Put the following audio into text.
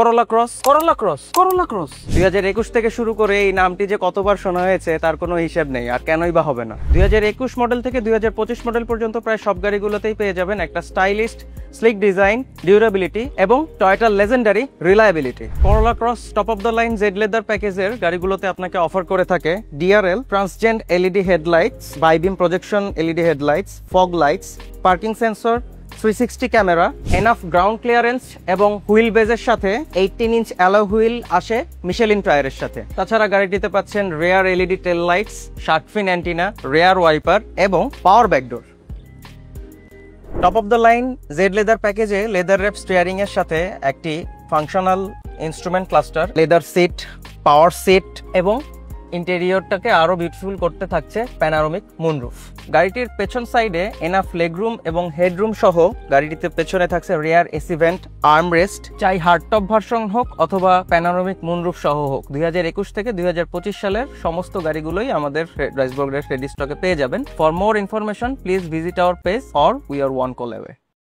করোলা cross, করোলা cross, করোলা cross 2021 থেকে শুরু করে এই নামটি যে কতবার শোনা হয়েছে তার কোনো হিসাব নেই, আর কেনই বা হবে না। 2021 মডেল থেকে 2025 মডেল পর্যন্ত প্রায় সব গাড়িগুলোতেই পেয়ে যাবেন একটা স্টাইলিস্ট, স্লিক ডিজাইন, ডিউরেবিলিটি এবং টয়োটার legendary reliability. Corolla Cross top of the line Z leather প্যাকেজের গাড়িগুলোতে আপনাকে অফার করে থাকে ডিআরএল ট্রান্সজেন্ট LED headlights, bi beam projection LED headlights, fog lights, parking sensor, 360 camera, enough ground clearance এবং হুইল বেজের সাথে 18 ইঞ্চ অ্যালয় হুইল আসে মিশেলিন টায়ারের সাথে। তাছাড়া গাড়িটিতে পাচ্ছেন rear LED tail lights, shark fin antenna, rear wiper এবং power backdoor. Top of the line Z leather প্যাকেজে লেদার র্যাপ স্টিয়ারিং এর সাথে একটি functional instrument cluster, leather seat, power seat এবং ইন্টেরিয়রটাকে আরো বিউটিফুল করতে থাকছে প্যানোরামিক মুনরুফ। গাড়িটির পেছন সাইডে এনাফ লেগরুম এবং হেডরুম সহ গাড়িটিতে পেছনে থাকছে রেয়ার এসি ভেন্ট, আর্মরেস্ট। চাই হার্ডটপ ভার্সন হোক অথবা প্যানোরামিক মুনরুফ সহ হোক, 2021 থেকে 2025 সালের সমস্ত গাড়িগুলোই আমাদের রাইসবার্গ রেডি স্টকে পেয়ে যাবেন। For more information please visit our page or we are one call away.